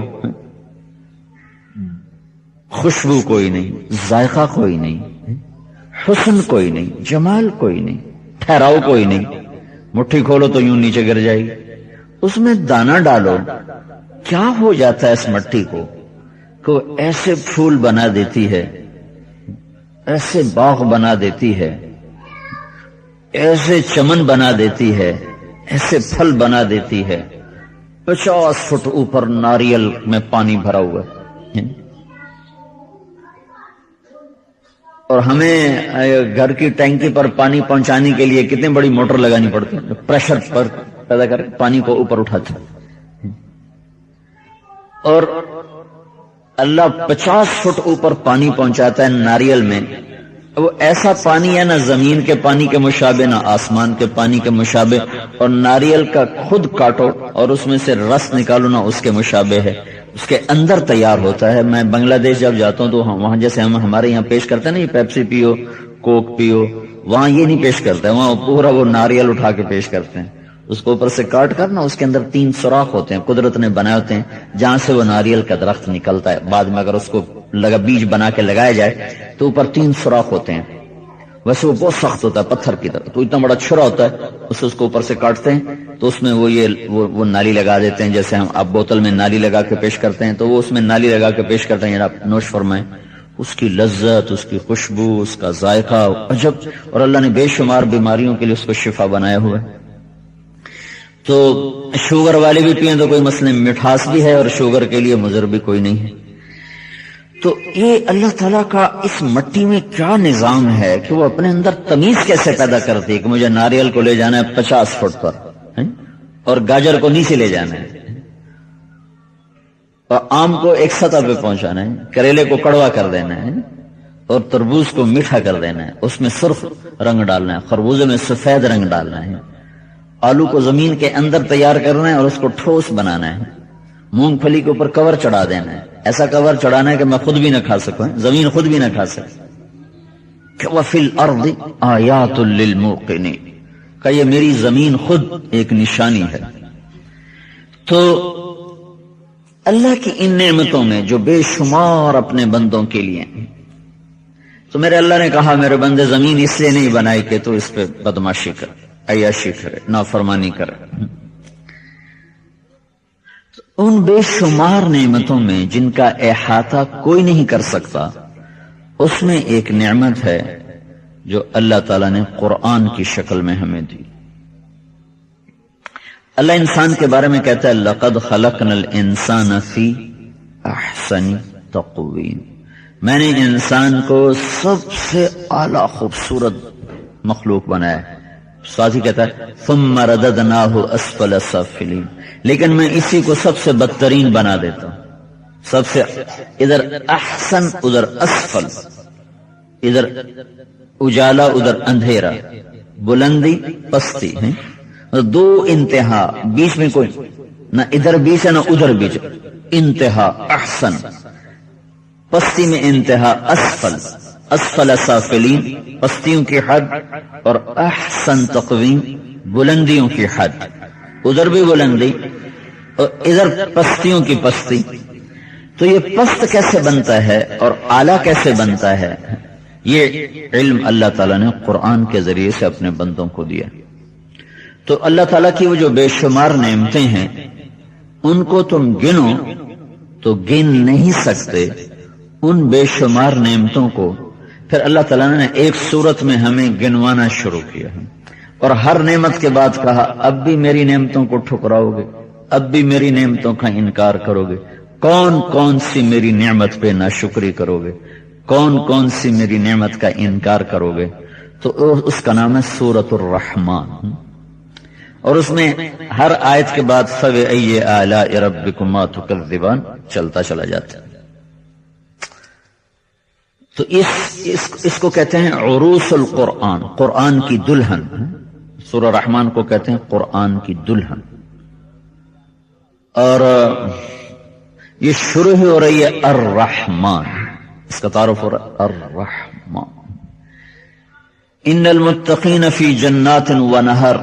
Speaker 2: خوشبو کوئی نہیں، ذائقہ کوئی نہیں، حسن کوئی نہیں، جمال کوئی نہیں، ٹھہراؤ کوئی نہیں، مٹھی کھولو تو یوں نیچے گر جائے گی۔ اس میں دانہ ڈالو، کیا ہو جاتا ہے اس مٹی کو کہ وہ ایسے پھول بنا دیتی ہے، ایسے باغ بنا دیتی ہے، ایسے چمن بنا دیتی ہے، ایسے پھل بنا دیتی ہے۔ 50 فٹ اوپر ناریل میں پانی بھرا ہوا ہے، اور ہمیں گھر کی ٹینکی پر پانی پہنچانے کے لیے کتنی بڑی موٹر لگانی پڑتی ہے، پریشر پر پیدا کر پانی کو اوپر اٹھاتا ہے۔ اور اللہ 50 فٹ اوپر پانی پہنچاتا ہے ناریل میں، وہ ایسا پانی ہے نہ زمین کے پانی کے مشابہ نہ آسمان کے پانی کے مشابہ، اور ناریل کا خود کاٹو اور اس میں سے رس نکالو نہ اس کے مشابہ ہے، اس کے اندر تیار ہوتا ہے۔ میں بنگلہ دیش جب جاتا ہوں تو وہاں جیسے ہم ہمارے یہاں پیش کرتے ہیں نا، یہ پیپسی پیو، کوک پیو، وہاں یہ نہیں پیش کرتے، وہاں پورا وہ ناریل اٹھا کے پیش کرتے ہیں، اس کو اوپر سے کاٹ کر نا اس کے اندر 3 سوراخ ہوتے ہیں، قدرت نے بنائے ہوتے ہیں جہاں سے وہ ناریل کا درخت نکلتا ہے۔ بعد میں اگر اس کو بیج بنا کے لگایا جائے تو اوپر 3 سوراخ ہوتے ہیں، ویسے وہ بہت سخت ہوتا ہے پتھر کی طرح، تو اتنا بڑا چھرا ہوتا ہے، اس کو اوپر سے کاٹتے ہیں تو اس میں وہ نالی لگا دیتے ہیں، جیسے ہم آپ بوتل میں نالی لگا کے پیش کرتے ہیں تو وہ اس میں نالی لگا کے پیش کرتے ہیں، یار آپ نوش فرمائیں۔ اس کی لذت، اس کی خوشبو، اس کا ذائقہ عجب، اور اللہ نے بے شمار بیماریوں کے لیے اس کو شفا بنایا ہوا ہے۔ تو شوگر والے بھی پئیں تو کوئی مسئلہ، مٹھاس بھی ہے اور شوگر کے لیے مضر بھی کوئی نہیں ہے۔ تو یہ اللہ تعالیٰ کا اس مٹی میں کیا نظام ہے کہ وہ اپنے اندر تمیز کیسے پیدا کرتی ہے کہ مجھے ناریل کو لے جانا ہے 50 فٹ پر اور گاجر کو نیچے لے جانا ہے، اور آم کو ایک سطح پہ پہنچانا ہے، کریلے کو کڑوا کر دینا ہے، اور تربوز کو میٹھا کر دینا ہے، اس میں سرخ رنگ ڈالنا ہے، خربوزے میں سفید رنگ ڈالنا ہے، آلو کو زمین کے اندر تیار کرنا ہے اور اس کو ٹھوس بنانا ہے، مونگ پھلی کے اوپر کور چڑھا دینا ہے، ایسا کور چڑھانا ہے کہ میں خود بھی نہ کھا سکوں، زمین خود بھی نہ کھا سکے۔ وَفِي الْأَرْضِ آیَاتٌ لِلْمُوقِنِينَ، کہ یہ میری زمین خود ایک نشانی ہے۔ تو اللہ کی ان نعمتوں میں جو بے شمار اپنے بندوں کے لیے ہیں، تو میرے اللہ نے کہا میرے بندے زمین اس لیے نہیں بنائی کہ تو اس پہ بدماشی کر، عیاشی کرے، نافرمانی کرے۔ ان بے شمار نعمتوں میں جن کا احاطہ کوئی نہیں کر سکتا، اس میں ایک نعمت ہے جو اللہ تعالیٰ نے قرآن کی شکل میں ہمیں دی۔ اللہ انسان کے بارے میں کہتا ہے لَقَدْ خَلَقْنَا الْإِنسَانَ فِي أَحْسَنِ تَقْوِيمٍ، میں نے انسان کو سب سے اعلیٰ خوبصورت مخلوق بنایا ہے۔ ساتھ ہی کہتا ہے ثُمَّ رَدَدْنَاهُ أَسْفَلَ سَافِلِينَ، لیکن میں اسی کو سب سے بدترین بنا دیتا ہوں، سب سے ادھر احسن ادھر اسفل، ادھر اجالا ادھر اندھیرا، بلندی پستی ہے، دو انتہا، بیچ میں کوئی نہ ادھر بیچ ہے نہ ادھر بیچ، انتہا احسن، پستی میں انتہا اسفل، اسفل سافلین پستیوں کی حد، اور احسن تقویم بلندیوں کی حد، ادھر بھی بلندی اور ادھر پستیوں کی پستی۔ تو یہ پست کیسے بنتا ہے اور اعلیٰ کیسے بنتا ہے، یہ علم اللہ تعالیٰ نے قرآن کے ذریعے سے اپنے بندوں کو دیا۔ تو اللہ تعالیٰ کی وہ جو بے شمار نعمتیں ہیں ان کو تم گنو تو گن نہیں سکتے، ان بے شمار نعمتوں کو پھر اللہ تعالیٰ نے ایک صورت میں ہمیں گنوانا شروع کیا ہے، اور ہر نعمت کے بعد کہا اب بھی میری نعمتوں کو ٹھکراؤ گے، اب بھی میری نعمتوں کا انکار کرو گے، کون کون سی میری نعمت پہ ناشکری کرو گے، کون کون سی میری نعمت کا انکار کرو گے۔ تو اس کا نام ہے سورۃ الرحمن، اور اس میں ہر آیت کے بعد فَبِأَيِّ آلَاءِ رَبِّكُمَا تُكَذِّبَانِ چلتا چلا جاتا ہے۔ تو اس کو کہتے ہیں عروس القرآن، قرآن کی دلہن، سورہ رحمان کو کہتے ہیں قرآن کی دلہن، اور یہ شروع ہو رہی ہے الرحمن، اس کا تعارف ہو رہا ہے الرحمن۔ ان المتقین فی جنات و نہر،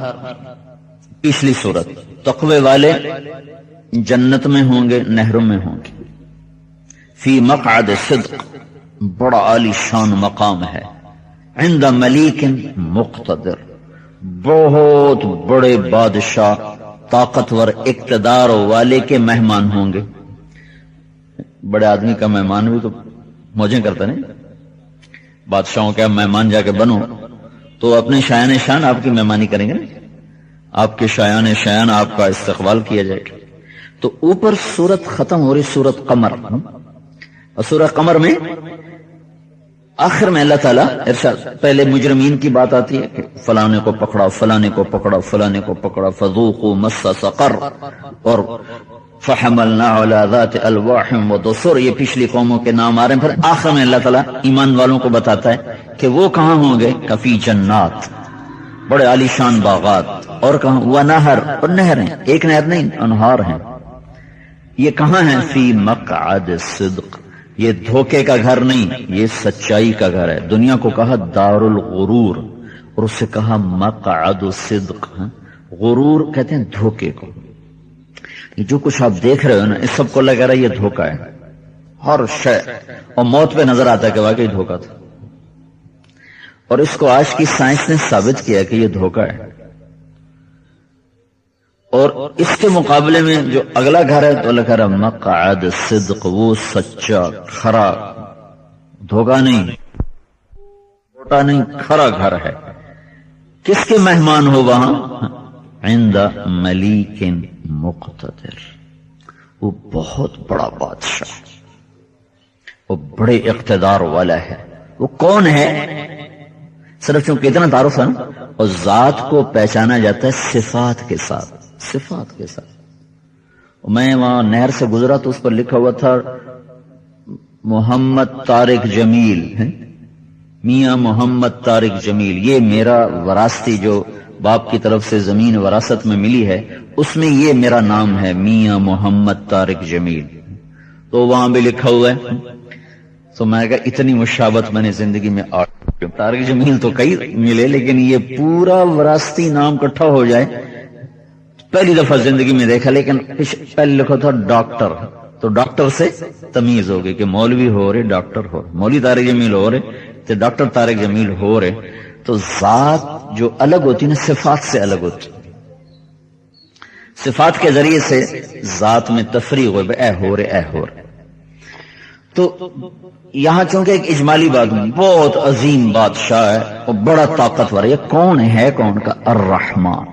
Speaker 2: پچھلی صورت، تقوی والے جنت میں ہوں گے، نہروں میں ہوں گے۔ فی مقعد صدق، بڑا عالی شان مقام ہے، عند ملیک مقتدر، بہت بڑے بادشاہ طاقتور اقتدار والے کے مہمان ہوں گے۔ بڑے آدمی کا مہمان بھی تو موجیں کرتا نہیں، بادشاہوں کے مہمان جا کے بنو تو اپنے شایان شان آپ کی مہمانی کریں گے نا، آپ کے شایان شایان آپ کا استقبال کیا جائے گا۔ تو اوپر سورت ختم ہو رہی سورت قمر، اور سورہ قمر میں آخر میں اللہ تعالیٰ ارشاد، پہلے مجرمین کی بات آتی ہے کہ فلانے کو پکڑا، فلانے کو پکڑا، فلانے کو پکڑا، فذوقوا مس سقر، اور فحملنا علی ذات الواح ودسر، یہ پچھلی قوموں کے نام آ رہے ہیں۔ پھر آخر میں اللہ تعالیٰ ایمان والوں کو بتاتا ہے کہ وہ کہاں ہوں گے؟ کفی جنات، بڑے عالیشان باغات، اور کہاں؟ ونہر، اور نہریں، ایک نہر نہیں، انہار ہیں۔ یہ کہاں ہیں؟ فی مقعد صدق، یہ دھوکے کا گھر نہیں، یہ سچائی کا گھر ہے۔ دنیا کو کہا دار الغرور، اور اس سے کہا مقعد صدق۔ غرور کہتے ہیں دھوکے کو۔ جو کچھ آپ دیکھ رہے ہو نا، اس سب کو لگ رہا ہے یہ دھوکہ ہے، ہر شے، اور موت پہ نظر آتا ہے کہ واقعی دھوکہ تھا۔ اور اس کو آج کی سائنس نے ثابت کیا کہ یہ دھوکہ ہے۔ اور اس کے مقابلے میں جو اگلا گھر ہے تو اللہ کہہ رہا مقعد صدق، وہ سچا کھرا، دھوکہ نہیں، چھوٹا نہیں، کھرا گھر ہے۔ کس کے مہمان ہو وہاں؟ عند ملیک مقتدر، وہ بہت بڑا بادشاہ، وہ بڑے اقتدار والا ہے۔ وہ کون ہے؟ صرف چونکہ اتنا تعارف ہے نا، اور ذات کو پہچانا جاتا ہے صفات کے ساتھ، صفات کے ساتھ۔ میں وہاں نہر سے گزرا تو اس پر لکھا ہوا تھا محمد طارق جمیل، میاں محمد طارق جمیل، یہ میرا وراثتی جو باپ کی طرف سے زمین وراثت میں ملی ہے، اس میں یہ میرا نام ہے، میاں محمد طارق جمیل۔ تو وہاں بھی لکھا ہوا ہے۔ تو میں کہا اتنی مشابت میں نے زندگی میں طارق جمیل تو کئی ملے، لیکن یہ پورا وراثتی نام اکٹھا ہو جائے پہلی دفعہ زندگی میں دیکھا۔ لیکن پہلے لکھا تھا ڈاکٹر، تو ڈاکٹر سے تمیز ہو گئی کہ مولوی ہو رہے، ڈاکٹر ہو رہے، مولوی طارق جمیل ہو رہے تو ڈاکٹر طارق جمیل ہو رہے۔ تو ذات جو الگ ہوتی نا، صفات سے الگ ہوتی، صفات کے ذریعے سے ذات میں تفریق ہو، اے ہو رہے، اے ہو رہے۔ تو یہاں چونکہ ایک اجمالی بات، بہت عظیم بادشاہ ہے اور بڑا طاقتور ہے۔ یہ کون ہے؟ کون کا؟ الرحمن۔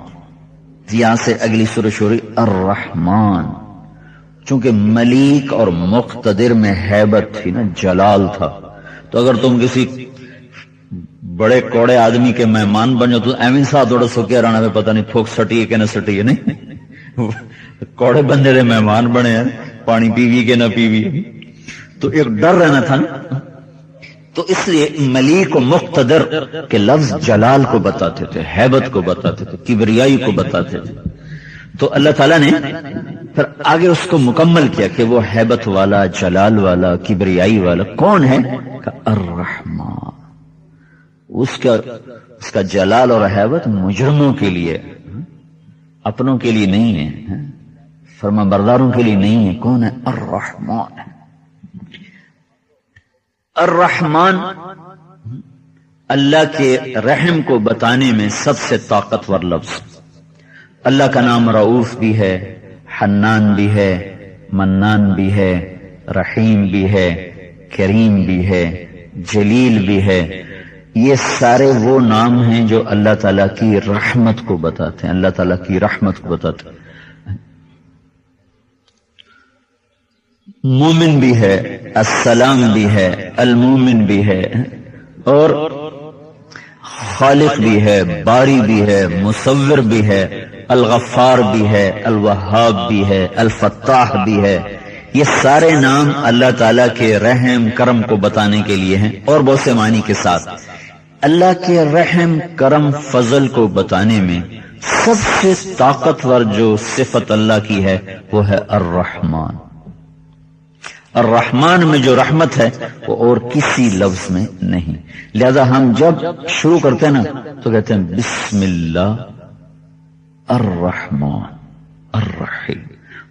Speaker 2: یہاں سے اگلی سورہ شروع، الرحمن۔ چونکہ ملیک اور مقتدر میں ہیبت تھی نا، جلال تھا، تو اگر تم کسی بڑے کوڑے آدمی کے مہمان بن جاؤ تو ایمن صاحب تھوڑا سکیا رہنا میں پتہ نہیں تھوک سٹی ہے کہ نہ سٹی ہے، نہیں کوڑے بندے دے مہمان بنے ہیں، پانی پیوی کہ نہ پیوی، تو ایک ڈر رہنا تھا نا۔ تو اس لیے ملیک و مقتدر کے لفظ جلال کو بتاتے تھے، ہیبت کو بتاتے تھے، کبریائی کو بتاتے تھے۔ تو اللہ تعالیٰ نے پھر آگے اس کو مکمل کیا کہ وہ ہیبت والا، جلال والا، کبریائی والا کون ہے؟ کہ الرحمن۔ اس کا جلال اور ہیبت مجرموں کے لیے، اپنوں کے لیے نہیں ہے، فرما برداروں کے لیے نہیں ہے۔ کون ہے؟ الرحمن۔ الرحمن اللہ کے رحم کو بتانے میں سب سے طاقتور لفظ۔ اللہ کا نام رؤوف بھی ہے، حنان بھی ہے، منان بھی ہے، رحیم بھی ہے، کریم بھی ہے، جلیل بھی ہے۔ یہ سارے وہ نام ہیں جو اللہ تعالیٰ کی رحمت کو بتاتے ہیں، اللہ تعالیٰ کی رحمت کو بتاتے ہیں۔ مومن بھی ہے، السلام بھی ہے، المومن بھی ہے، اور خالق بھی ہے، باری بھی ہے، مصور بھی ہے، الغفار بھی ہے، الوہاب بھی ہے، الفتاح بھی ہے۔ یہ سارے نام اللہ تعالیٰ کے رحم کرم کو بتانے کے لیے ہیں، اور بہت سے معنی کے ساتھ۔ اللہ کے رحم کرم فضل کو بتانے میں سب سے طاقتور جو صفت اللہ کی ہے وہ ہے الرحمن۔ الرحمن میں جو رحمت ہے وہ اور کسی لفظ میں نہیں۔ لہذا ہم جب شروع کرتے ہیں نا تو کہتے ہیں بسم اللہ الرحمن الرحیم۔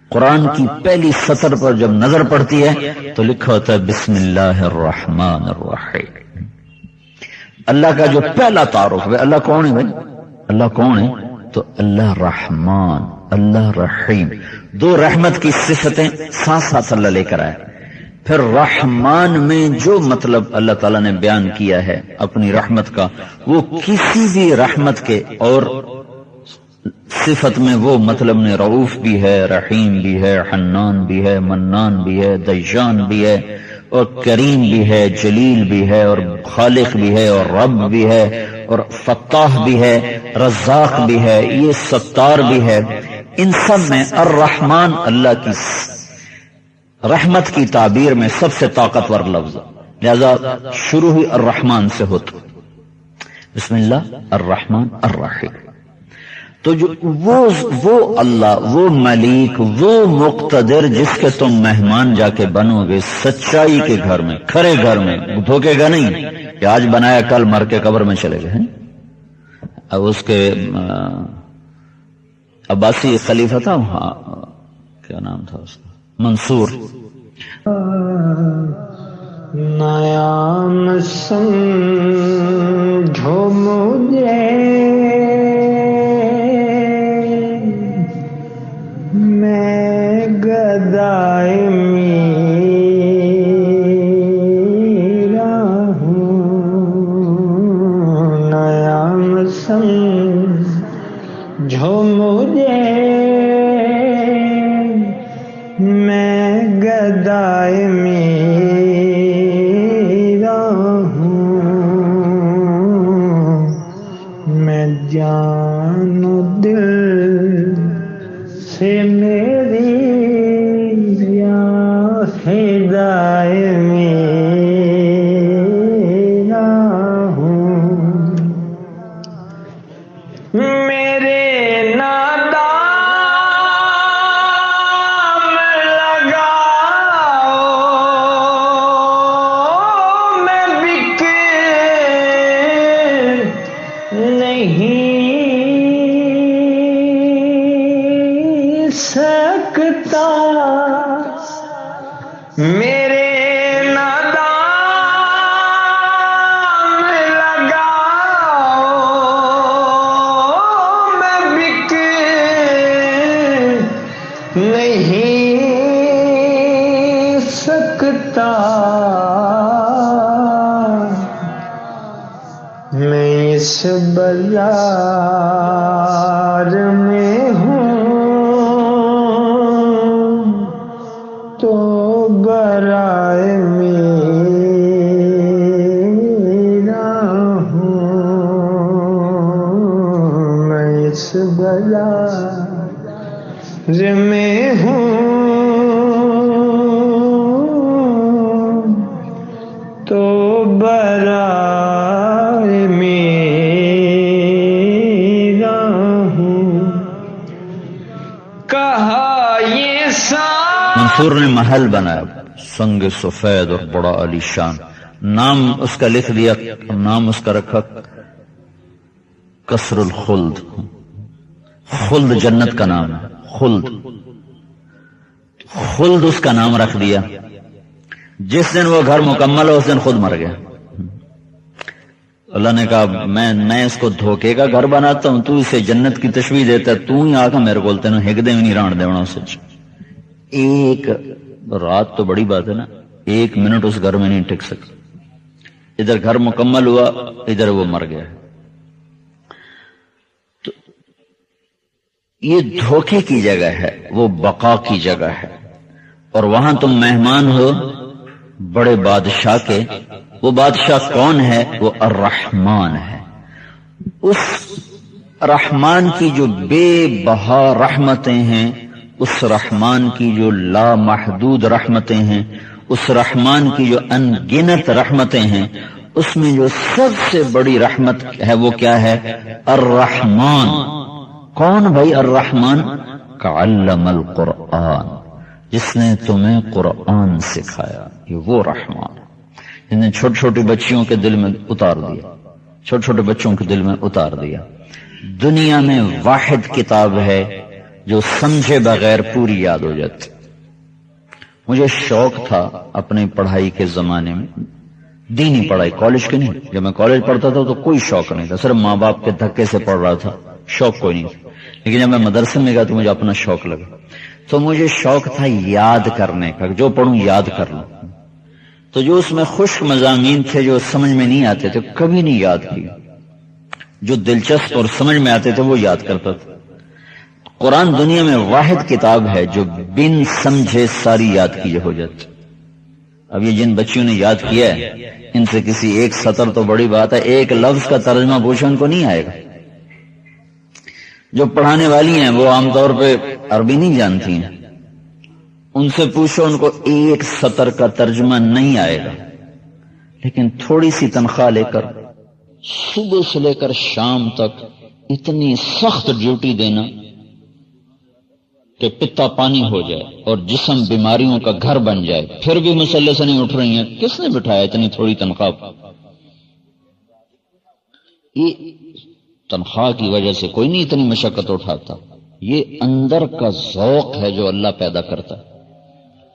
Speaker 2: قرآن کی پہلی سطر پر جب نظر پڑتی ہے تو لکھا ہوتا ہے بسم اللہ الرحمن الرحیم۔ اللہ کا جو پہلا تعارف ہے، اللہ کون ہے بھائی؟ اللہ کون ہے؟ تو اللہ رحمان، اللہ رحیم، دو رحمت کی صفتیں ساتھ ساتھ اللہ لے کر آئے۔ پھر رحمان میں جو مطلب اللہ تعالیٰ نے بیان کیا ہے اپنی رحمت کا، وہ کسی بھی رحمت کے اور صفت میں وہ مطلب نے رؤوف بھی ہے، رحیم بھی ہے، حنان بھی ہے، منان بھی ہے، دیان بھی ہے، اور کریم بھی ہے، جلیل بھی ہے، اور خالق بھی ہے، اور رب بھی ہے، اور فتاح بھی ہے، رزاق بھی ہے، یہ ستار بھی ہے۔ ان سب میں الرحمن اللہ کی رحمت کی تعبیر میں سب سے طاقتور لفظ، لہذا شروع ہی الرحمن سے ہوتا، بسم اللہ الرحمن الرحیم۔ تو جو وہ اللہ، وہ ملیک، وہ مقتدر جس کے تم مہمان جا کے بنو گے سچائی کے گھر میں، کھرے گھر میں، دھوکے گا نہیں کہ آج بنایا کل مر کے قبر میں چلے گئے۔ اب اس کے عباسی خلیفہ تھا، کیا نام تھا اس کا، منصور،
Speaker 3: نیا سمجھو مجھے میں گدائے میرا ہوں، نیا سمجھو مجھے میں گدائے میرا ہوں، میں جان و دل سے میری یا فدائے میرا ہوں، میرے نادام لگاؤ، میں بک نہیں سکتا، میرے نادام لگاؤ، میں بک نہیں سکتا، میں اس بازار میں ہوں تو برائے میرا ہوں، میں اس بازار میں ہوں تو برائے میرا ہوں، کہا یہ
Speaker 2: منصور نے محل بنایا سنگ سفید اور بڑا علی شان، نام اس کا لکھ دیا، نام اس کا رکھا قصر الخلد، خلد جنت کا نام ہے، خلد، خلد اس کا نام رکھ دیا۔ جس دن وہ گھر مکمل ہو اس دن خود مر گیا۔ اللہ نے کہا میں اس کو دھوکے کا گھر بناتا ہوں، تو اسے جنت کی تشبیہ دیتا ہے، تو ہی آکا میرے کو تینوں ہک دے نہیں ران دے ہونا۔ سچ ایک رات تو بڑی بات ہے نا، 1 منٹ اس گھر میں نہیں ٹک سکتا، ادھر گھر مکمل ہوا، ادھر وہ مر گیا۔ تو یہ دھوکے کی جگہ ہے، وہ بقا کی جگہ ہے، اور وہاں تم مہمان ہو بڑے بادشاہ کے۔ وہ بادشاہ کون ہے؟ وہ الرحمن ہے۔ اس رحمان کی جو بے بہا رحمتیں ہیں، اس رحمان کی جو لامحدود رحمتیں ہیں، اس رحمان کی جو ان گنت رحمتیں ہیں، اس میں جو سب سے بڑی رحمت ہے وہ کیا ہے؟ الرحمن۔ کون بھائی الرحمن؟ کعلم القرآن، جس نے تمہیں قرآن سکھایا، یہ وہ رحمان جس نے چھوٹی چھوٹی بچیوں کے دل میں اتار دیا، چھوٹے چھوٹے بچوں کے دل میں اتار دیا۔ دنیا میں واحد کتاب ہے جو سمجھے بغیر پوری یاد ہو جاتی۔ مجھے شوق تھا اپنی پڑھائی کے زمانے میں، دینی پڑھائی، کالج کی نہیں، جب میں کالج پڑھتا تھا تو کوئی شوق نہیں تھا، صرف ماں باپ کے دھکے سے پڑھ رہا تھا، شوق کوئی نہیں تھا۔ لیکن جب میں مدرسے میں گیا تو مجھے اپنا شوق لگا، تو مجھے شوق تھا یاد کرنے کا، جو پڑھوں یاد کر لوں۔ تو جو اس میں خشک مضامین تھے جو سمجھ میں نہیں آتے تھے کبھی نہیں یاد کیے، جو دلچسپ اور سمجھ میں آتے تھے وہ یاد کرتا تھا۔ قرآن دنیا میں واحد کتاب ہے جو بن سمجھے ساری یاد کی ہو جاتی۔ اب یہ جن بچیوں نے یاد کیا ہے ان سے کسی ایک سطر تو بڑی بات ہے، ایک لفظ کا ترجمہ پوچھو ان کو نہیں آئے گا۔ جو پڑھانے والی ہیں وہ عام طور پہ عربی نہیں جانتی ہیں، ان سے پوچھو ان کو ایک سطر کا ترجمہ نہیں آئے گا۔ لیکن تھوڑی سی تنخواہ لے کر صبح سے لے کر شام تک اتنی سخت ڈیوٹی دینا کہ پتا پانی ہو جائے اور جسم بیماریوں کا گھر بن جائے، پھر بھی مسلح سے نہیں اٹھ رہی ہیں، کس نے بٹھایا اتنی تھوڑی تنخواہ؟ یہ تنخواہ کی وجہ سے کوئی نہیں اتنی مشقت اٹھاتا، یہ اندر کا ذوق ہے جو اللہ پیدا کرتا ہے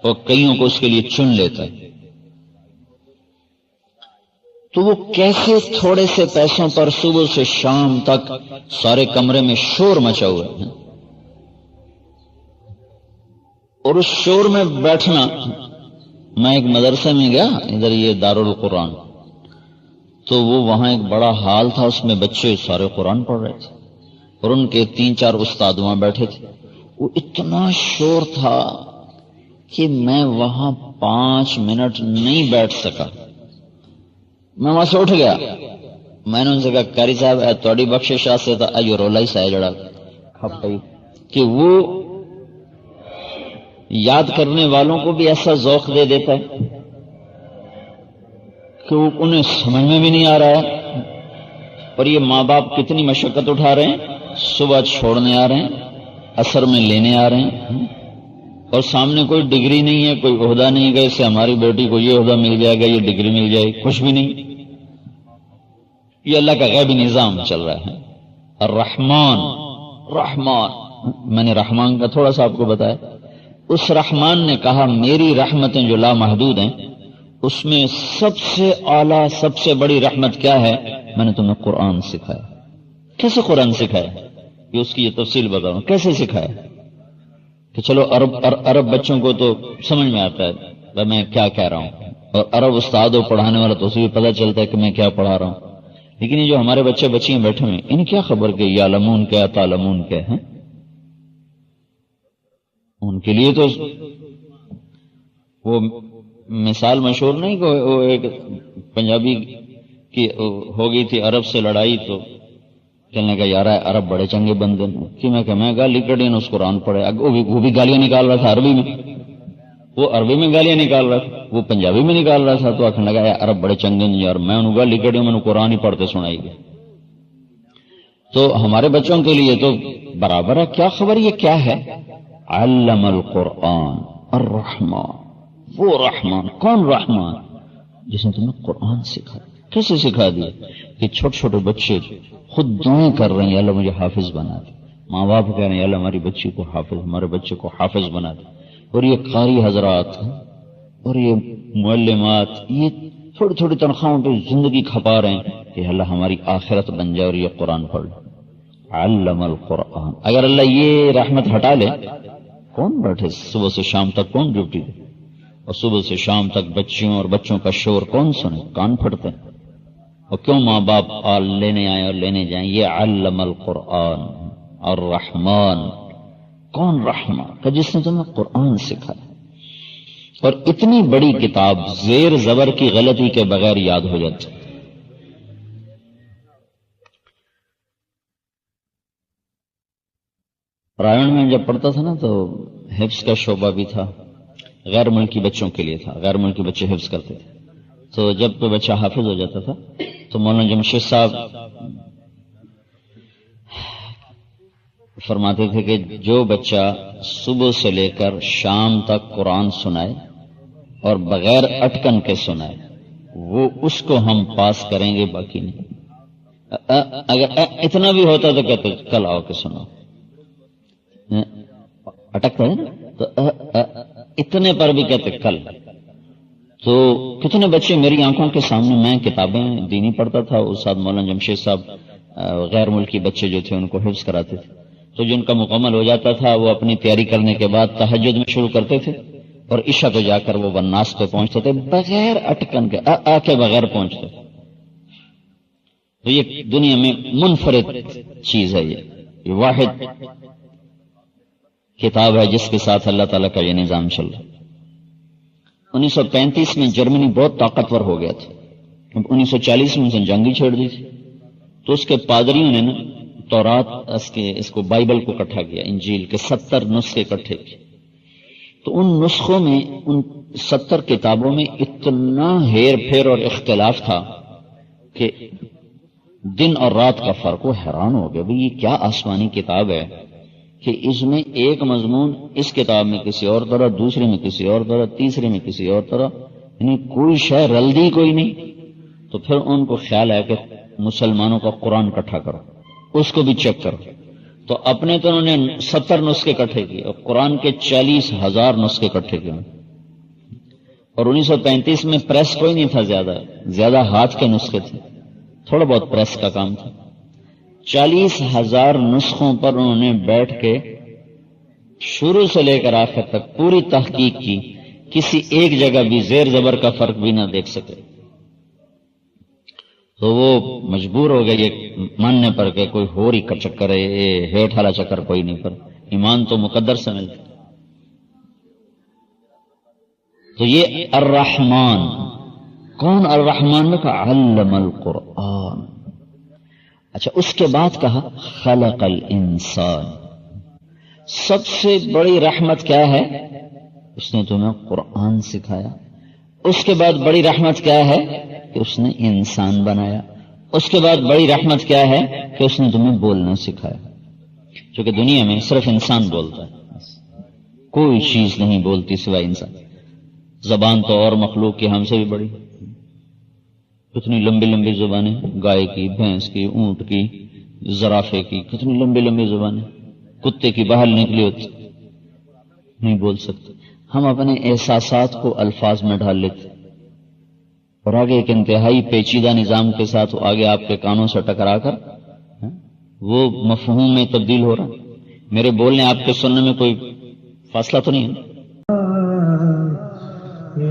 Speaker 2: اور کئیوں کو اس کے لیے چن لیتا ہے۔ تو وہ کیسے تھوڑے سے پیسوں پر صبح سے شام تک سارے کمرے میں شور مچا ہوا ہے، اور اس شور میں بیٹھنا۔ میں ایک مدرسے میں گیا، ادھر یہ دارالقرآن، تو وہ وہاں ایک بڑا ہال تھا، اس میں بچے سارے قرآن پڑھ رہے تھے اور ان کے 3-4 استاد وہاں بیٹھے تھے۔ وہ اتنا شور تھا کہ میں وہاں 5 منٹ نہیں بیٹھ سکا، میں وہاں سے اٹھ گیا۔ میں نے ان سے کہا قاری صاحب تھوڑی بخشش سے تھا ایو رولا ہی سا جڑا کہ وہ یاد کرنے والوں کو بھی ایسا ذوق دے دیتا ہے کہ وہ انہیں سمجھ میں بھی نہیں آ رہا ہے۔ اور یہ ماں باپ کتنی مشقت اٹھا رہے ہیں، صبح چھوڑنے آ رہے ہیں، عصر میں لینے آ رہے ہیں، اور سامنے کوئی ڈگری نہیں ہے، کوئی عہدہ نہیں ہے، اس سے ہماری بیٹی کو یہ عہدہ مل جائے گا، یہ ڈگری مل جائے گی، کچھ بھی نہیں۔ یہ اللہ کا غیبی نظام چل رہا ہے۔ الرحمن، رحمان، میں نے رحمان کا تھوڑا سا آپ کو بتایا۔ اس رحمان نے کہا میری رحمتیں جو لامحدود ہیں، اس میں سب سے اعلیٰ سب سے بڑی رحمت کیا ہے؟ میں نے تمہیں قرآن سکھایا۔ کیسے قرآن سکھایا؟ یہ اس کی یہ تفصیل بتاؤں کیسے سکھایا کہ چلو عرب بچوں کو تو سمجھ میں آتا ہے میں کیا کہہ رہا ہوں، اور عرب استاد ہو پڑھانے والا تو اسے بھی پتہ چلتا ہے کہ میں کیا پڑھا رہا ہوں، لیکن یہ جو ہمارے بچے بچیاں بیٹھے ہوئے انہیں کیا خبر کہ یعلمون کیا تعلمون کیا ہے؟ ان کے لیے تو وہ مثال مشہور نہیں کہ وہ ایک پنجابی کی ہو گئی تھی عرب سے لڑائی، تو کہنے کا یار عرب بڑے چنگے بندے کہ میں گالی کڑی نے اس قرآن پڑھے، وہ بھی گالیاں نکال رہا تھا عربی میں، وہ عربی میں گالیاں نکال رہا تھا، وہ پنجابی میں نکال رہا تھا، تو آخر لگا عرب بڑے چنگے نہیں یار، میں انہوں گالی کڑی میں نے قرآن ہی پڑھتے سنائی گئی۔ تو ہمارے بچوں کے لیے تو برابر ہے، کیا خبر یہ کیا ہے؟ علم القرآن الرحمن، وہ رحمان، کون رحمان؟ جس نے تمہیں قرآن سکھایا۔ کیسے سکھا دیا؟ کہ چھوٹے چھوٹے بچے خود دعائیں کر رہے ہیں اللہ مجھے حافظ بنا دے، ماں باپ کہہ رہے ہیں اللہ ہماری بچی کو حافظ، ہمارے بچے کو حافظ بنا دے، اور یہ قاری حضرات اور یہ معلمات یہ تھوڑی تھوڑی تنخواہوں پہ زندگی کھپا رہے ہیں کہ اللہ ہماری آخرت بن جائے اور یہ قرآن پڑھ لے۔ علم القرآن۔ اگر اللہ یہ رحمت ہٹا لے کون بیٹھے صبح سے شام تک، کون ڈیوٹی دے؟ اور صبح سے شام تک بچیوں اور بچوں کا شور کون سنے؟ کان پھٹتے ہیں۔ اور کیوں ماں باپ لینے آئے اور لینے جائیں؟ یہ علم القرآن الرحمن، کون رحمان کہ جس نے تمہیں قرآن سکھایا۔ اور اتنی بڑی کتاب زیر زبر کی غلطی کے بغیر یاد ہو جاتی۔ رائن میں جب پڑھتا تھا نا تو حفظ کا شعبہ بھی تھا، غیر ملکی بچوں کے لیے تھا، غیر ملکی بچے حفظ کرتے تھے۔ تو جب کوئی بچہ حافظ ہو جاتا تھا تو مولانا جمشید صاحب فرماتے تھے کہ جو بچہ صبح سے لے کر شام تک قرآن سنائے اور بغیر اٹکن کے سنائے وہ اس کو ہم پاس کریں گے، باقی نہیں۔ اگر اتنا بھی ہوتا تو کہتے کل آؤ کے سنو، اٹکتا ہے نا تو اتنے پر بھی کہتے کل۔ تو کتنے بچے میری آنکھوں کے سامنے، میں کتابیں دینی پڑھتا تھا، استاد مولانا جمشید صاحب غیر ملکی بچے جو تھے ان کو حفظ کراتے تھے، تو جن کا مکمل ہو جاتا تھا وہ اپنی تیاری کرنے کے بعد تہجد میں شروع کرتے تھے اور عشاء کو جا کر وہ والناس پہ پہنچتے تھے بغیر اٹکن کے، کے بغیر پہنچتے تھے۔ تو یہ دنیا میں منفرد چیز ہے، یہ واحد کتاب ہے جس کے ساتھ اللہ تعالیٰ کا یہ نظام چل رہا ہے۔ 1935 میں جرمنی بہت طاقتور ہو گیا تھا، 1940 میں اس نے جنگ ہی چھیڑ دی تھی، تو اس کے پادریوں نے نا تورات اس کو بائبل کو اکٹھا کیا، انجیل کے 70 نسخے اکٹھے کیے۔ تو ان نسخوں میں ان 70 کتابوں میں اتنا ہیر پھیر اور اختلاف تھا کہ دن اور رات کا فرق، وہ حیران ہو گیا بھئی یہ کیا آسمانی کتاب ہے کہ اس میں ایک مضمون اس کتاب میں کسی اور طرح، دوسرے میں کسی اور طرح، تیسرے میں کسی اور طرح، یعنی کوئی شے رلدی کوئی نہیں۔ تو پھر ان کو خیال ہے کہ مسلمانوں کا قرآن اکٹھا کرو، اس کو بھی چیک کرو۔ تو اپنے تو انہوں نے 70 نسخے اکٹھے کیے اور قرآن کے 40,000 نسخے اکٹھے کیے۔ اور 1935 میں پریس کوئی نہیں تھا، زیادہ ہاتھ کے نسخے تھے، تھوڑا بہت پریس کا کام تھا۔ 40,000 نسخوں پر انہوں نے بیٹھ کے شروع سے لے کر آخر تک پوری تحقیق کی، کسی ایک جگہ بھی زیر زبر کا فرق بھی نہ دیکھ سکے۔ تو وہ مجبور ہو گئے یہ ماننے پر کہ کوئی ہو رہی کا چکر ہے، یہ ہیٹھ والا چکر کوئی نہیں، پر ایمان تو مقدر سے ملتا۔ تو یہ الرحمن، کون الرحمن میں کہا علم القرآن۔ اچھا اس کے بعد کہا خلق الانسان، سب سے بڑی رحمت کیا ہے؟ اس نے تمہیں قرآن سکھایا۔ اس کے بعد بڑی رحمت کیا ہے کہ اس نے انسان بنایا۔ اس کے بعد بڑی رحمت کیا ہے کہ اس نے تمہیں بولنا سکھایا، کیونکہ دنیا میں صرف انسان بولتا ہے، کوئی چیز نہیں بولتی سوائے انسان۔ زبان تو اور مخلوق کی ہم سے بھی بڑی، کتنی لمبی لمبی زبانیں، گائے کی، بھینس کی، اونٹ کی، زرافے کی، کتنی لمبی لمبی زبانیں، کتے کی باہر نکلی ہوتی، نہیں بول سکتے۔ ہم اپنے احساسات کو الفاظ میں ڈال لیتے، اور آگے ایک انتہائی پیچیدہ نظام کے ساتھ آگے آپ کے کانوں سے ٹکرا کر وہ مفہوم میں تبدیل ہو رہا۔ میرے بولنے آپ کے سننے میں کوئی فاصلہ تو نہیں ہے؟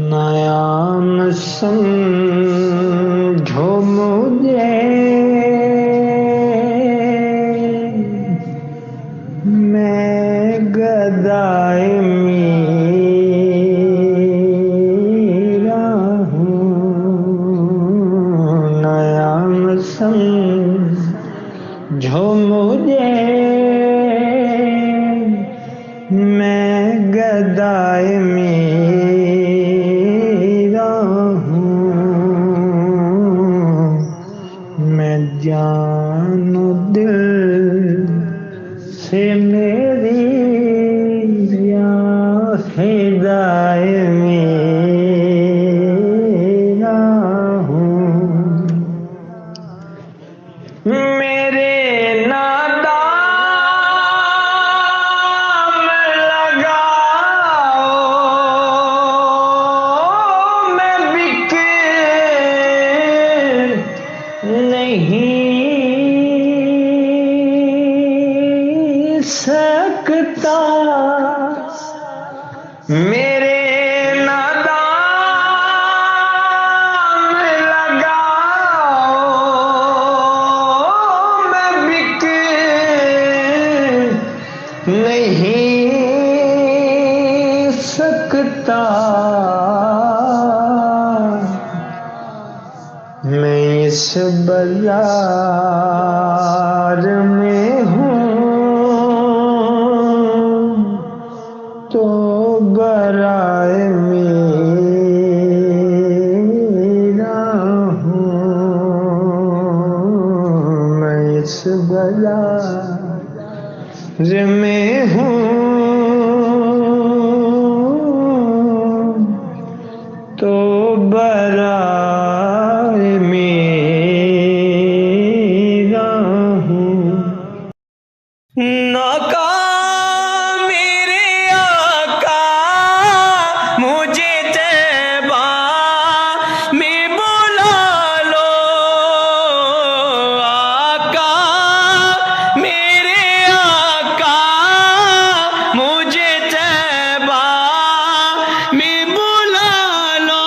Speaker 3: نام سمجھو مجھے میں گدائے میرا ہوں، نام سمجھو مجھے میں گدائے جان و دل سے میری یا فدائے میرا ہوں، میرے نادام لگاؤ، میں بک نہیں سکتا، میرے نادام لگاؤ، میں بک نہیں سکتا، میں اس بازار میں ہوں تو برائے میرا ہوں، میں اس بازار میں ہوں تو برائے میرا ہوں۔ ناکام میرے آقا مجھے طیبہ میں بلا لو، آقا میرے آقا مجھے طیبہ میں بلا لو،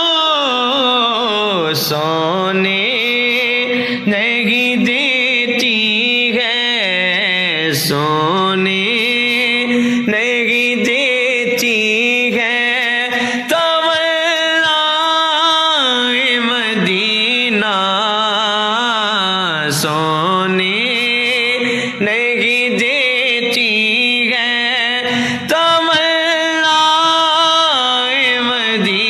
Speaker 3: سونے نہیں دیتی ہے، سونے نہیں دیتی ہے تمنا مدینہ، سونے نہیں دیتی ہے تمنا مدینہ۔